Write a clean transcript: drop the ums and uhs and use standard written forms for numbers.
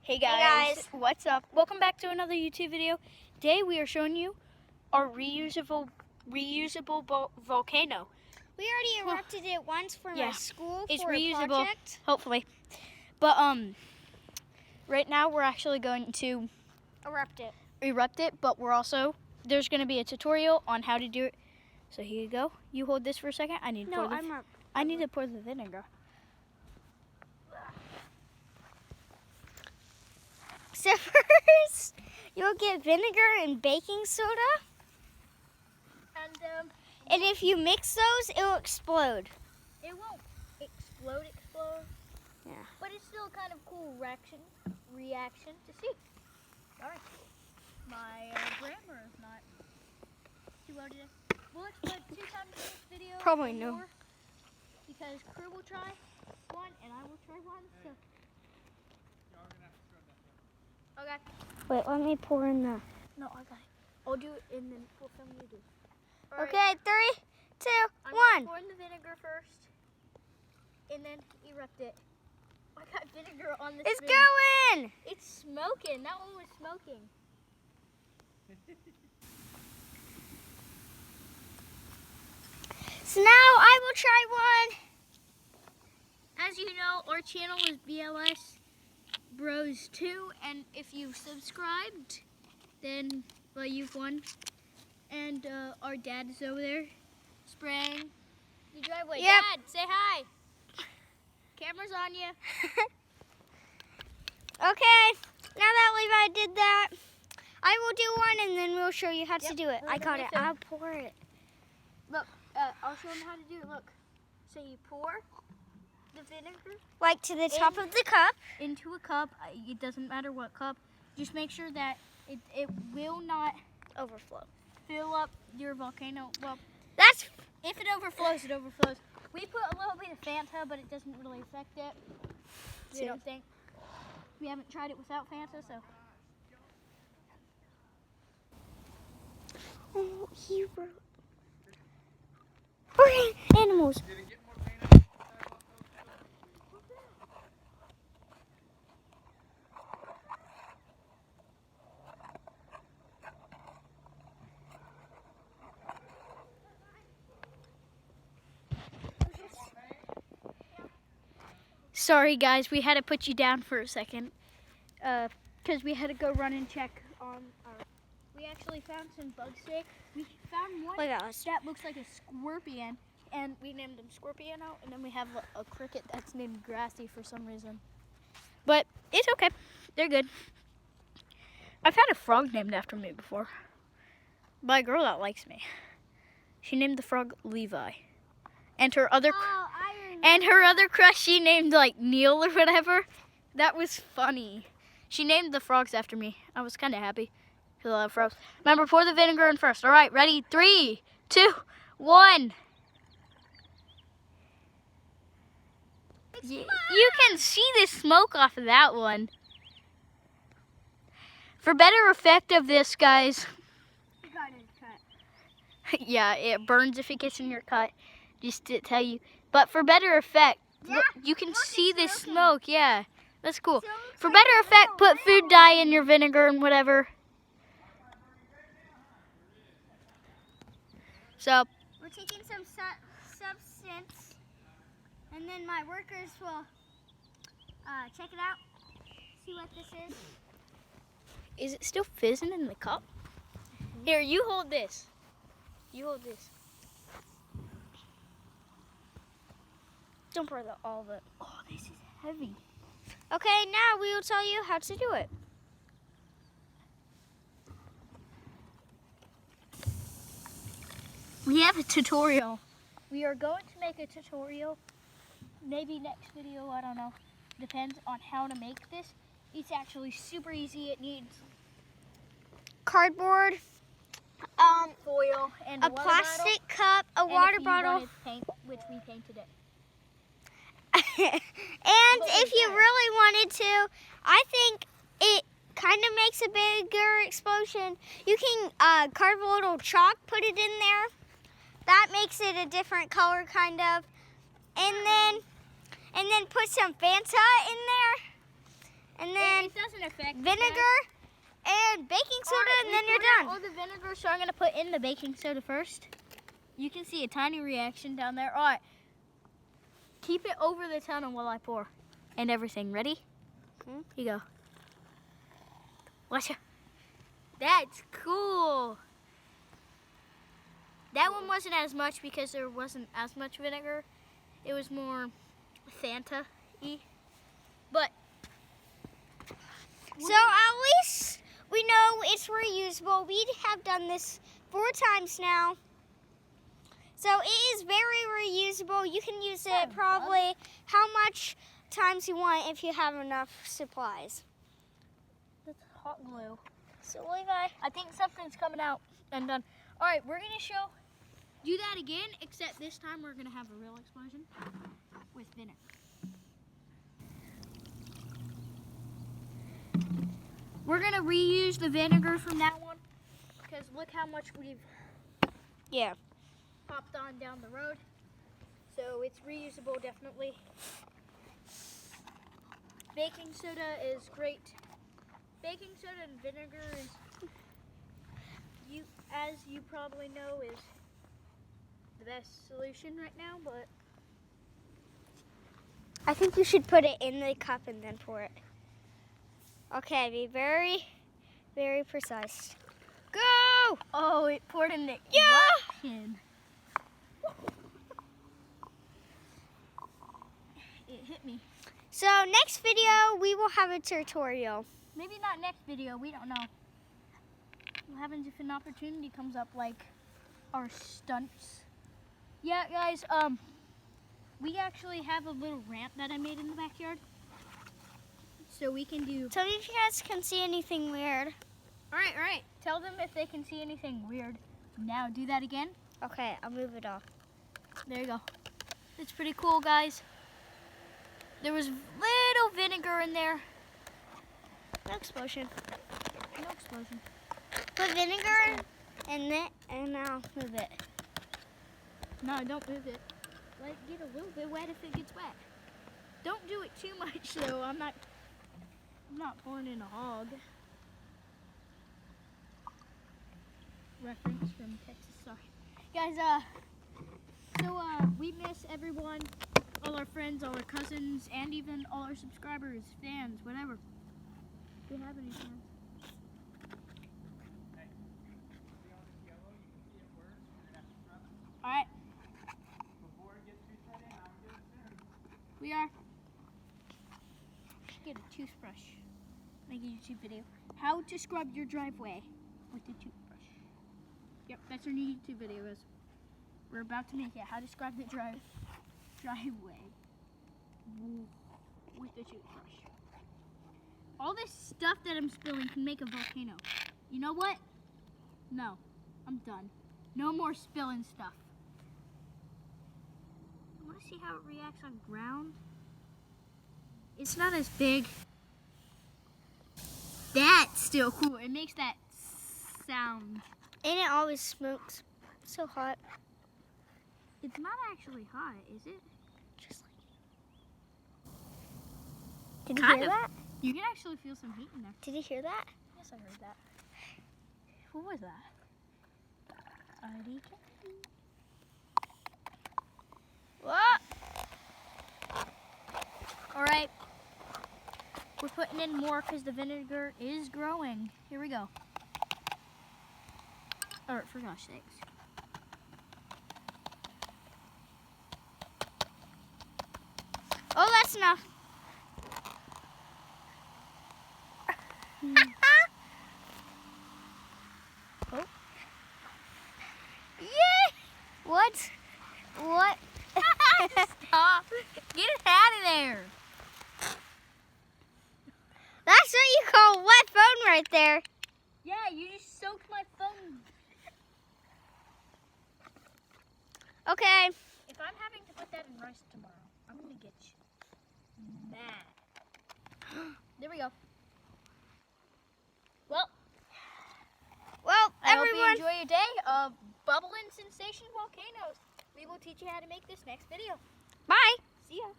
Hey guys, what's up? Welcome back to another YouTube video. Today we are showing you our reusable volcano. We already erupted it once for my school it's for reusable, a project. hopefully. But right now we're actually going to erupt it, but there's going to be a tutorial on how to do it. So here you go. You hold this for a second. I need to pour the vinegar. So first, you'll get vinegar and baking soda. And if you mix those, it'll explode. It won't explode. Yeah. But it's still kind of cool reaction to see. Sorry. My grammar is not too well today. We'll explode 2 times in this video. Probably no. Because crew will try one and I will try one. So. Okay. Wait, let me pour in the... No, I got it. I'll do it and then we'll film you do. All okay, 3, 2, I'm 1. pour in the vinegar first and then erupt it. I got vinegar on the It's spoon. going! It's smoking. That one was smoking. So now I will try one. As you know, our channel is BLS Bros 2, and if you've subscribed, then well, you've won. And our dad is over there spraying the driveway. Yep. Dad, say hi. Camera's on you. Okay, now that Levi did that, I will do one and then we'll show you how to do it. I got it. I'll pour it. Look, I'll show them how to do it. Look, so you pour the vinegar like to the top of the cup. Into a cup. It doesn't matter what cup. Just make sure that it will not Overflow. Fill up your volcano. Well, that's if it overflows, it overflows. We put a little bit of Fanta, but it doesn't really affect it. We don't think. We haven't tried it without Fanta, so. Oh, he wrote. Okay, animals. Sorry guys, we had to put you down for a second because we had to go run and check on we actually found some bugs today. We found one that looks like a scorpion, and we named him Scorpiano, and then we have a cricket that's named Grassy for some reason. But it's okay. They're good. I've had a frog named after me before by a girl that likes me. She named the frog Levi. And her other crush she named like Neil or whatever. That was funny. She named the frogs after me. I was kind of happy because I love frogs. Remember, pour the vinegar in first. All right, ready? 3, 2, 1. You can see the smoke off of that one. For better effect of this, guys. Yeah, it burns if it gets in your cut. Just to tell you. But for better effect, look, you can see the smoke. Yeah, that's cool. For better effect, put food dye in your vinegar and whatever. So we're taking some substance, and then my workers will check it out, see what this is. Is it still fizzing in the cup? Here, you hold this. You hold this. Don't pour all of it. Oh, this is heavy. Okay, now we will tell you how to do it. We have a tutorial. We are going to make a tutorial. Maybe next video, I don't know. Depends on how to make this. It's actually super easy. It needs cardboard, foil, and a plastic cup, a water bottle. Paint, which we painted it. And if you really wanted to, I think it kind of makes a bigger explosion. You can carve a little chalk, put it in there. That makes it a different color, kind of. And then put some Fanta in there. and then it doesn't affect vinegar and baking soda, and then you're done. All the vinegar, so I'm gonna put in the baking soda first. You can see a tiny reaction down there. All right, keep it over the tunnel while I pour and everything. Ready? Okay. Here you go. Watch it. That's cool. That one wasn't as much because there wasn't as much vinegar. It was more Fanta-y. But so at least we know it's reusable. We have done this 4 times now. So it is very reusable. You can use it probably how much times you want if you have enough supplies. that's hot glue. So Levi, I think something's coming out and done. All right, we're gonna do that again, except this time we're gonna have a real explosion with vinegar. We're gonna reuse the vinegar from that one because look how much we've popped on down the road. So it's reusable, definitely. Baking soda is great. Baking soda and vinegar is, as you probably know, is the best solution right now, but I think you should put it in the cup and then pour it. Okay, be very, very precise. Go! oh, it poured in the eruption. It hit me. So next video, we will have a tutorial. Maybe not next video, we don't know. What happens if an opportunity comes up, like our stunts? Yeah, guys, we actually have a little ramp that I made in the backyard. So we can do... So if you guys can see anything weird. All right. Tell them if they can see anything weird. Now, do that again. Okay, I'll move it off. There you go. It's pretty cool, guys. There was little vinegar in there. No explosion. No explosion. Put vinegar in it, and I'll move it. No, don't move it. Let it get a little bit wet if it gets wet. Don't do it too much, though. I'm not pouring in a hog. Reference from Texas, sorry. Guys, we miss everyone, all our friends, all our cousins, and even all our subscribers, fans, whatever. Do you have any fans? All right. We are. Should get a toothbrush. Make a YouTube video. How to scrub your driveway with a toothbrush. Yep, that's our new YouTube video, guys. We're about to make it. How to scrub the driveway with a toothbrush. All this stuff that I'm spilling can make a volcano. You know what? No, I'm done. No more spilling stuff. I want to see how it reacts on ground. It's not as big. That's still cool. It makes that sound. And it always smokes. So hot. It's not actually hot, is it? Just like. Did you hear that? You can actually feel some heat in there. Did you hear that? Yes, I heard that. What was that? What? All right. We're putting in more because the vinegar is growing. Here we go. All right, for gosh sakes. Oh, that's enough. Oh. Yay! What? What? Stop. Get it out of there. That's what you call a wet phone right there. Yeah, you just soaked my phone. Okay. If I'm having to put that in rice tomorrow, I'm going to get you mad. There we go. Well, I everyone. hope you enjoy your day of bubbling sensation volcanoes. We will teach you how to make this next video. Bye. See ya.